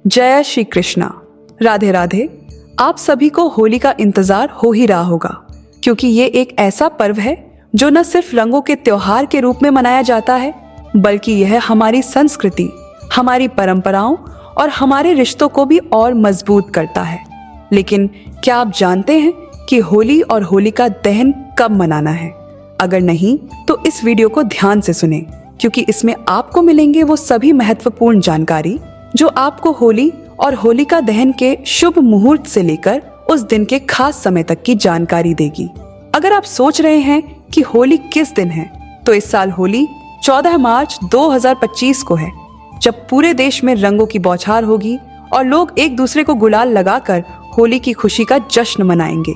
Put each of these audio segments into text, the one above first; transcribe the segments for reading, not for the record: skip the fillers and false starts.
जय श्री कृष्णा। राधे राधे। आप सभी को होली का इंतजार हो ही रहा होगा, क्योंकि ये एक ऐसा पर्व है जो न सिर्फ रंगों के त्योहार के रूप में मनाया जाता है, बल्कि यह हमारी संस्कृति, हमारी परंपराओं और हमारे रिश्तों को भी और मजबूत करता है। लेकिन क्या आप जानते हैं कि होली और होलिका दहन कब मनाना है? अगर नहीं तो इस वीडियो को ध्यान से सुनें, क्योंकि इसमें आपको मिलेंगे वो सभी महत्वपूर्ण जानकारी जो आपको होली और होलिका दहन के शुभ मुहूर्त से लेकर उस दिन के खास समय तक की जानकारी देगी। अगर आप सोच रहे हैं कि होली किस दिन है, तो इस साल होली 14 मार्च 2025 को है, जब पूरे देश में रंगों की बौछार होगी और लोग एक दूसरे को गुलाल लगाकर होली की खुशी का जश्न मनाएंगे।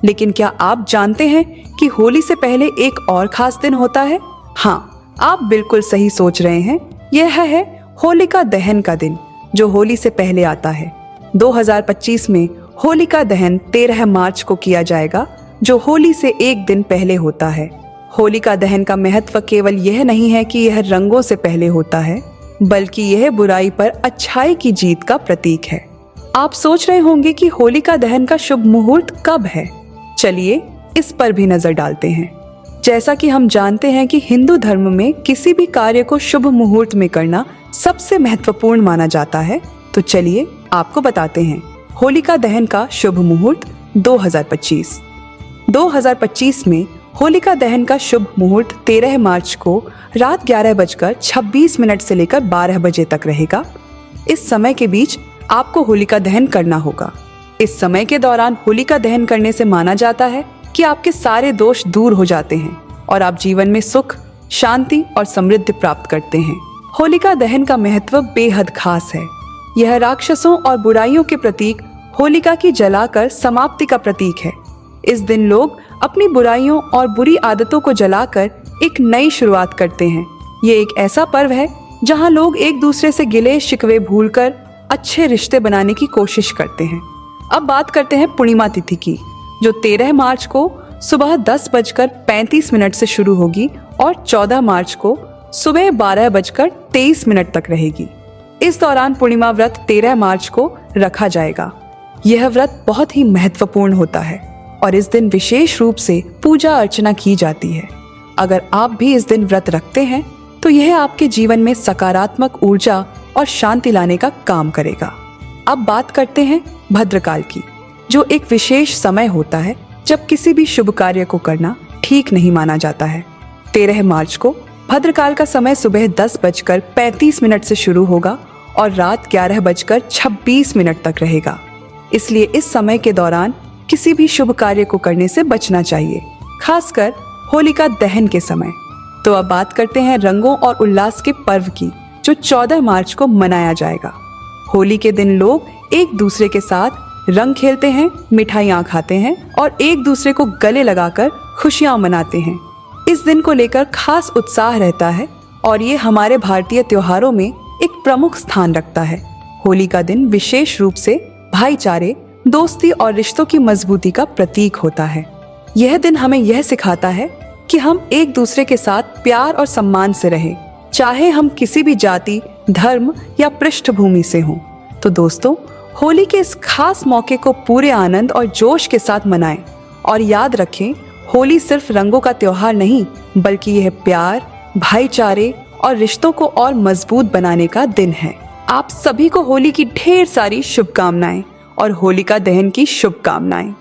लेकिन क्या आप जानते हैं कि होली से पहले एक और खास दिन होता है? हाँ, आप बिल्कुल सही सोच रहे हैं। यह है होलिका दहन का दिन, जो होली से पहले आता है। 2025 में होलिका दहन 13 मार्च को किया जाएगा, जो होली से एक दिन पहले होता है। होलिका दहन का महत्व केवल यह नहीं है कि यह रंगों से पहले होता है, बल्कि यह बुराई पर अच्छाई की जीत का प्रतीक है। आप सोच रहे होंगे कि होलिका दहन का शुभ मुहूर्त कब है। चलिए इस पर भी नजर डालते हैं। जैसा कि हम जानते हैं कि हिंदू धर्म में किसी भी कार्य को शुभ मुहूर्त में करना सबसे महत्वपूर्ण माना जाता है, तो चलिए आपको बताते हैं होलिका दहन का शुभ मुहूर्त 2025 में होलिका दहन का शुभ मुहूर्त 13 मार्च को रात 11:26 से लेकर 12 बजे तक रहेगा। इस समय के बीच आपको होलिका दहन करना होगा। इस समय के दौरान होलिका दहन करने से माना जाता है कि आपके सारे दोष दूर हो जाते हैं और आप जीवन में सुख, शांति और समृद्धि प्राप्त करते हैं। होलिका दहन का महत्व बेहद खास है। यह राक्षसों और बुराइयों के प्रतीक होलिका की जलाकर समाप्ति का प्रतीक है। इस दिन लोग अपनी बुराइयों और बुरी आदतों को जलाकर एक नई शुरुआत करते हैं। ये एक ऐसा पर्व है जहां लोग एक दूसरे से गिले शिकवे भूलकर अच्छे रिश्ते बनाने की कोशिश करते हैं। अब बात करते हैं पूर्णिमा तिथि की, जो 13 मार्च को सुबह 10:35 से शुरू होगी और 14 मार्च को सुबह 12:23 तक रहेगी। इस दौरान पूर्णिमा व्रत 13 मार्च को रखा जाएगा। यह व्रत बहुत ही महत्वपूर्ण होता है और इस दिन विशेष रूप से पूजा अर्चना की जाती है। अगर आप भी इस दिन व्रत रखते हैं तो यह आपके जीवन में सकारात्मक ऊर्जा और शांति लाने का काम करेगा। अब बात करते हैं भद्रकाल की, जो एक विशेष समय होता है जब किसी भी शुभ कार्य को करना ठीक नहीं माना जाता है। 13 मार्च को भद्रकाल का समय सुबह 10:35 से शुरू होगा और रात 11:26 तक रहेगा। इसलिए इस समय के दौरान किसी भी शुभ कार्य को करने से बचना चाहिए, खासकर होलिका दहन के समय। तो अब बात करते हैं रंगों और उल्लास के पर्व की, जो 14 मार्च को मनाया जाएगा। होली के दिन लोग एक दूसरे के साथ रंग खेलते हैं, मिठाइयाँ खाते हैं और एक दूसरे को गले लगाकर खुशियाँ मनाते हैं। इस दिन को लेकर खास उत्साह रहता है और ये हमारे भारतीय त्योहारों में एक प्रमुख स्थान रखता है। होली का दिन विशेष रूप से भाईचारे, दोस्ती और रिश्तों की मजबूती का प्रतीक होता है। यह दिन हमें यह सिखाता है कि हम एक दूसरे के साथ प्यार और सम्मान से रहें, चाहे हम किसी भी जाति, धर्म या पृष्ठभूमि से हों। तो दोस्तों, होली के इस खास मौके को पूरे आनंद और जोश के साथ मनाएं और याद रखें, होली सिर्फ रंगों का त्योहार नहीं, बल्कि यह प्यार, भाईचारे और रिश्तों को और मजबूत बनाने का दिन है। आप सभी को होली की ढेर सारी शुभकामनाएं और होलिका दहन की शुभकामनाएं।